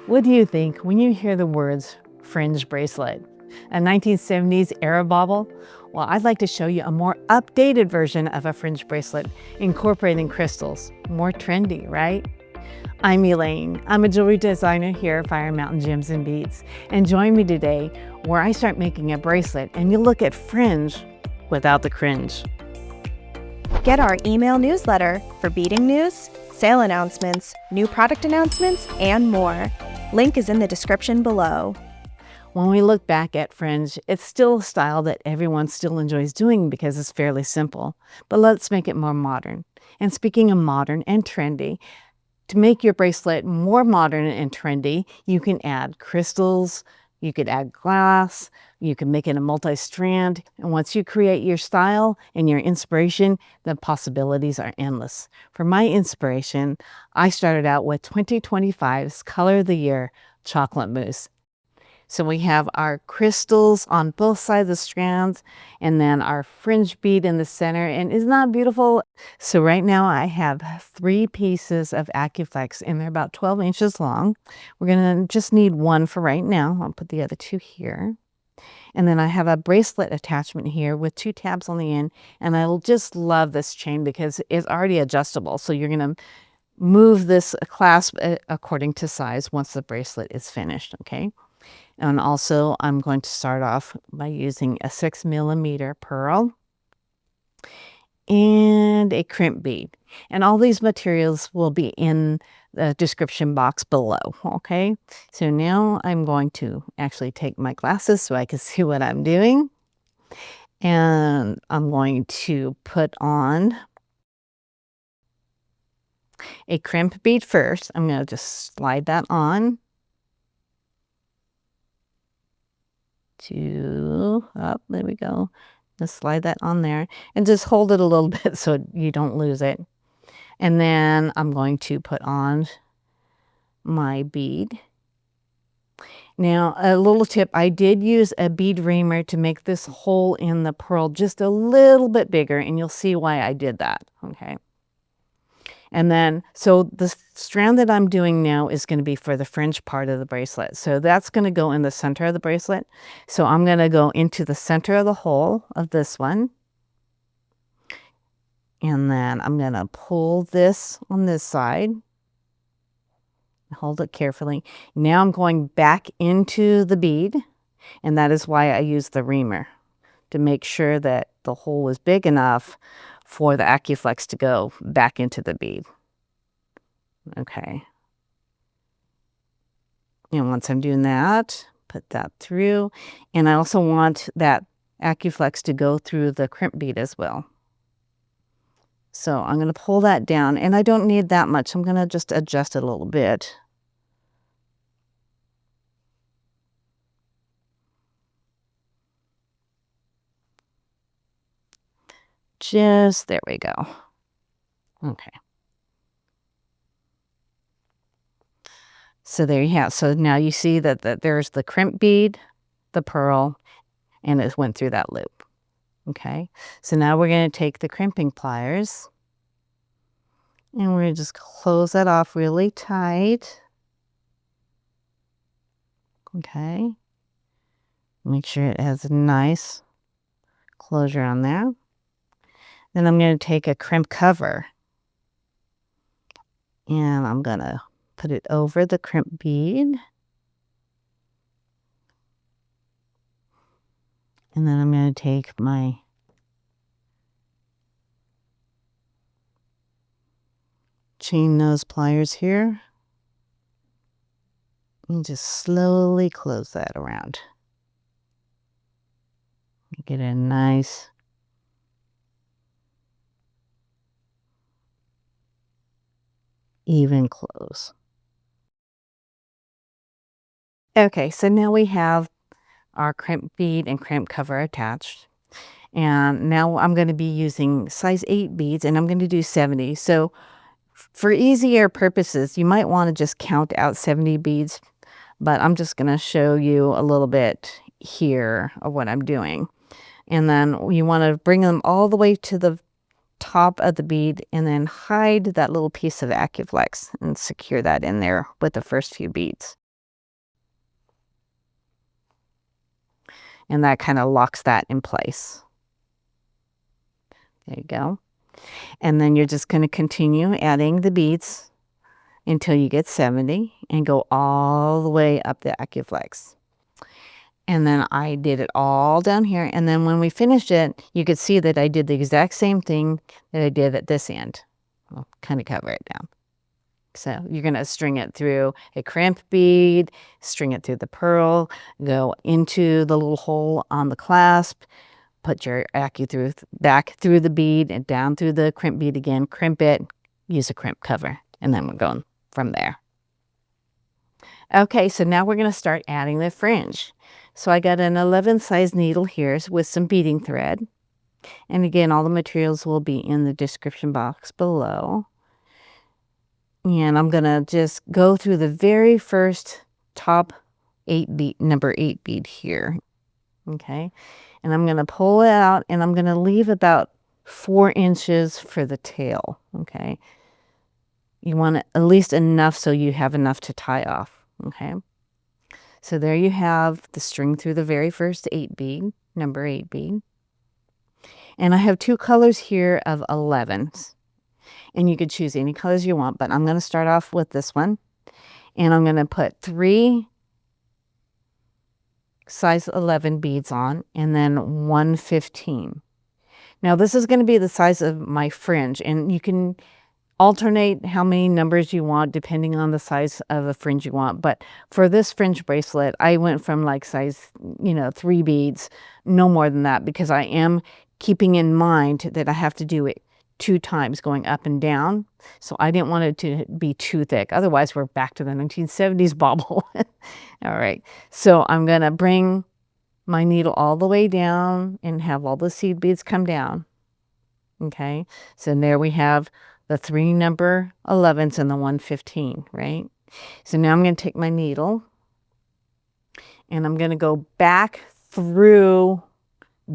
What do you think when you hear the words fringe bracelet? A 1970s era bauble? Well, I'd like to show you a more updated version of a fringe bracelet incorporating crystals. More trendy, right? I'm Elaine. I'm a jewelry designer here at Fire Mountain Gems and Beads. And join me today where I start making a bracelet and you look at fringe without the cringe. Get our email newsletter for beading news, sale announcements, new product announcements, and more. Link is in the description below. When we look back at fringe, it's still a style that everyone still enjoys doing because it's fairly simple. But let's make it more modern. And speaking of modern and trendy, to make your bracelet more modern and trendy, you can add crystals, you could add glass, you can make it a multi-strand. And once you create your style and your inspiration, the possibilities are endless. For my inspiration, I started out with 2025's Color of the Year Chocolate Mousse. So we have our crystals on both sides of the strands and then our fringe bead in the center. And isn't that beautiful? So right now I have 3 pieces of AccuFlex and they're about 12 inches long. We're going to just need one for right now. I'll put the other 2 here. And then I have a bracelet attachment here with 2 tabs on the end. And I just love this chain because it's already adjustable. So you're going to move this clasp according to size once the bracelet is finished, okay? And also I'm going to start off by using a 6mm pearl and a crimp bead. And all these materials will be in the description box below, okay? So now I'm going to actually take my glasses so I can see what I'm doing. And I'm going to put on a crimp bead first. I'm going to just slide that on. There we go. Just slide that on there and just hold it a little bit so you don't lose it. And then I'm going to put on my bead. Now, a little tip, I did use a bead reamer to make this hole in the pearl just a little bit bigger, and you'll see why I did that, okay? And then, so the strand that I'm doing now is going to be for the fringe part of the bracelet. So that's going to go in the center of the bracelet. So I'm going to go into the center of the hole of this one. And then I'm going to pull this on this side. Hold it carefully. Now I'm going back into the bead. And that is why I use the reamer, to make sure that the hole is big enough for the AccuFlex to go back into the bead. Okay. And once I'm doing that, put that through. And I also want that AccuFlex to go through the crimp bead as well. So I'm going to pull that down, and I don't need that much. I'm going to just adjust it a little bit. Just there we go. Okay. So there you have. So now you see that there's the crimp bead, the pearl, and it went through that loop. Okay. So now we're going to take the crimping pliers and we're going to just close that off really tight. Okay. Make sure it has a nice closure on there. Then I'm going to take a crimp cover and I'm going to put it over the crimp bead. And then I'm going to take my chain nose pliers here and just slowly close that around. Get a nice even close. Okay, so now we have our crimp bead and crimp cover attached. And now I'm going to be using size 8 beads, and I'm going to do 70. So for easier purposes, you might want to just count out 70 beads, but I'm just going to show you a little bit here of what I'm doing. And then you want to bring them all the way to the top of the bead and then hide that little piece of AccuFlex and secure that in there with the first few beads. and that kind of locks that in place. There you go. And then you're just going to continue adding the beads until you get 70 and go all the way up the AccuFlex. And then I did it all down here. And then when we finished it, you could see that I did the exact same thing that I did at this end. I'll kind of cover it down. So you're going to string it through a crimp bead, string it through the pearl, go into the little hole on the clasp, put your accu back through the bead and down through the crimp bead again, crimp it, use a crimp cover, and then we're going from there. Okay, so now we're going to start adding the fringe. So I got an 11 size needle here with some beading thread. And again, all the materials will be in the description box below. And I'm going to just go through the very first top 8 bead, number 8 bead here. Okay, and I'm going to pull it out and I'm going to leave about 4 inches for the tail. Okay, you want at least enough so you have enough to tie off. Okay, so there you have the string through the very first 8 bead, number 8 bead. And I have 2 colors here of 11s. And you could choose any colors you want, but I'm going to start off with this one. And I'm going to put 3 size 11 beads on and then 1 15. Now this is going to be the size of my fringe, and you can alternate how many numbers you want depending on the size of the fringe you want. But for this fringe bracelet, I went from like size, 3 beads, no more than that, because I am keeping in mind that I have to do it 2 times going up and down. So I didn't want it to be too thick. Otherwise, we're back to the 1970s bobble. All right. So I'm going to bring my needle all the way down and have all the seed beads come down. Okay. So there we have the 3 number 11s and the 1 15, right? So now I'm going to take my needle and I'm going to go back through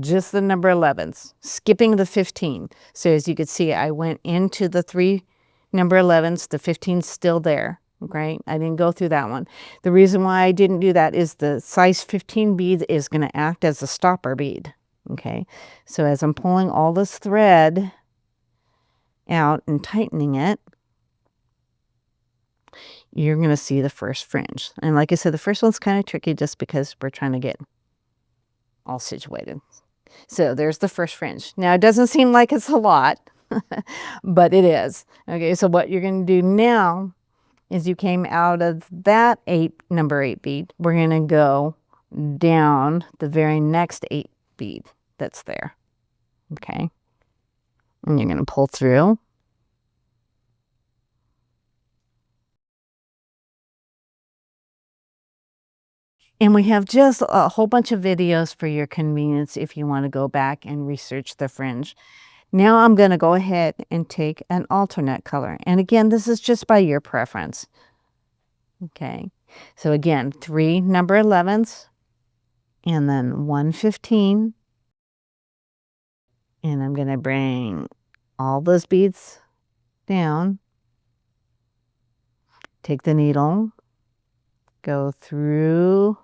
just the number 11s, skipping the 15. So as you can see, I went into the 3 number 11s, the 15's still there, okay? I didn't go through that one. The reason why I didn't do that is the size 15 bead is going to act as a stopper bead, okay? So as I'm pulling all this thread out and tightening it, you're going to see the first fringe. And like I said, the first one's kind of tricky just because we're trying to get all situated. So there's the first fringe. Now it doesn't seem like it's a lot, but it is. Okay, so what you're going to do now is you came out of that number 8 bead. We're going to go down the very next 8 bead that's there. Okay, and you're going to pull through. And we have just a whole bunch of videos for your convenience if you want to go back and research the fringe. Now I'm going to go ahead and take an alternate color. And again, this is just by your preference. Okay, so again, 3 number 11s and then 1 15. And I'm going to bring all those beads down, take the needle, go through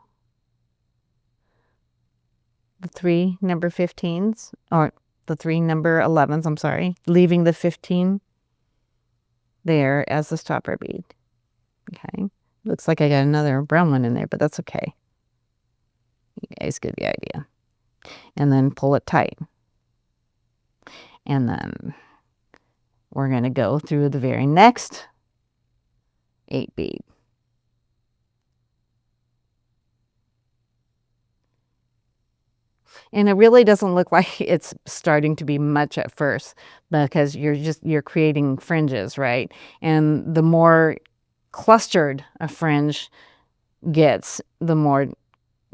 the 3 number 15s, or the 3 number 11s, I'm sorry, leaving the 15 there as the stopper bead. Okay, looks like I got another brown one in there, but that's okay. You guys get the idea. And then pull it tight. And then we're going to go through the very next 8 bead. And it really doesn't look like it's starting to be much at first because you're creating fringes, right? And the more clustered a fringe gets, the more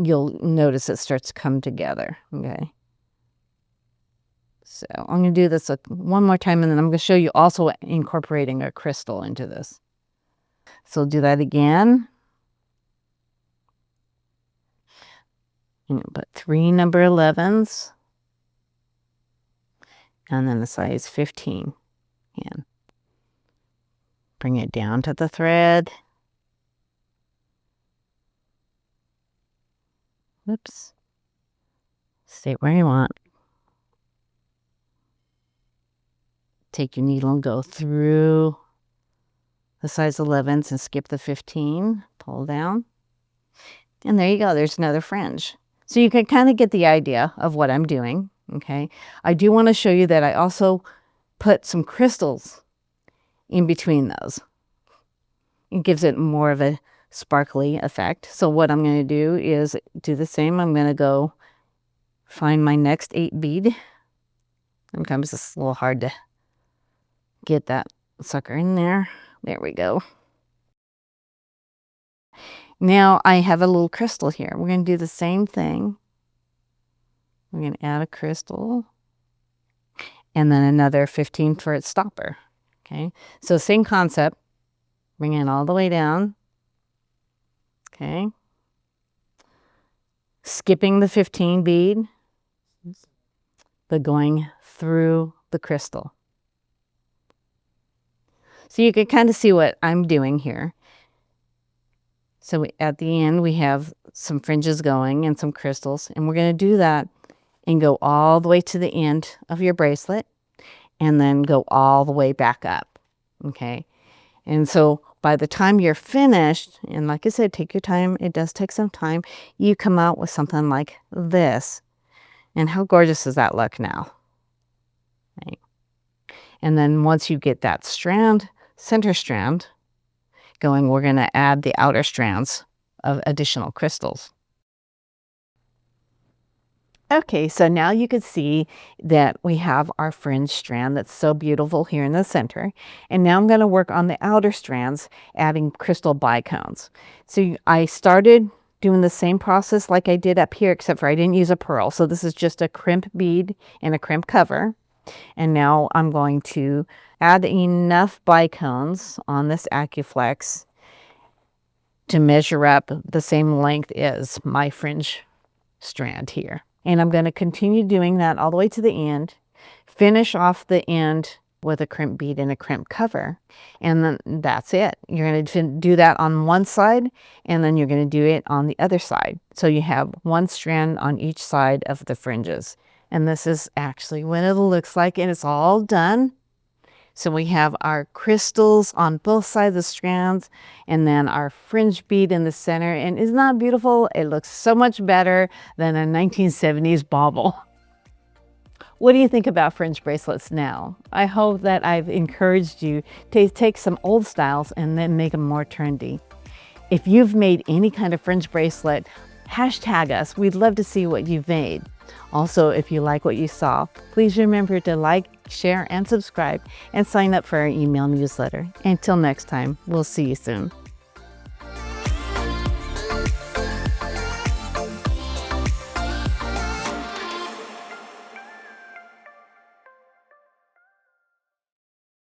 you'll notice it starts to come together, okay? So I'm going to do this one more time, and then I'm going to show you also incorporating a crystal into this. So I'll do that again. And put 3 number 11s and then a size 15. And bring it down to the thread. Whoops. Stay where you want. Take your needle and go through the size 11s and skip the 15. Pull down. And there you go. There's another fringe. So you can kind of get the idea of what I'm doing. Okay. I do want to show you that I also put some crystals in between those. It gives it more of a sparkly effect. So what I'm going to do is do the same. I'm going to go find my next 8 bead. Sometimes it's a little hard to get that sucker in there. There we go. Now I have a little crystal here. We're going to do the same thing. We're going to add a crystal and then another 15 for its stopper. Okay, so same concept. Bring it all the way down. Okay. Skipping the 15 bead, but going through the crystal. So you can kind of see what I'm doing here. So at the end, we have some fringes going and some crystals, and we're going to do that and go all the way to the end of your bracelet and then go all the way back up. Okay. And so by the time you're finished, and like I said, take your time, it does take some time, you come out with something like this. And how gorgeous does that look now? Right. And then once you get that strand, center strand going, we're going to add the outer strands of additional crystals. Okay, so now you can see that we have our fringe strand that's so beautiful here in the center. And now I'm going to work on the outer strands, adding crystal bicones. So I started doing the same process like I did up here, except for I didn't use a pearl. So this is just a crimp bead and a crimp cover. And now I'm going to add enough bicones on this AccuFlex to measure up the same length as my fringe strand here. And I'm going to continue doing that all the way to the end, finish off the end with a crimp bead and a crimp cover. And then that's it. You're going to do that on one side, and then you're going to do it on the other side. So you have one strand on each side of the fringes. And this is actually what it looks like, and it's all done. So we have our crystals on both sides of the strands, and then our fringe bead in the center. And isn't that beautiful? It looks so much better than a 1970s bauble. What do you think about fringe bracelets now? I hope that I've encouraged you to take some old styles and then make them more trendy. If you've made any kind of fringe bracelet, hashtag us. We'd love to see what you've made. Also, if you like what you saw, please remember to like, share, and subscribe, and sign up for our email newsletter. Until next time, we'll see you soon.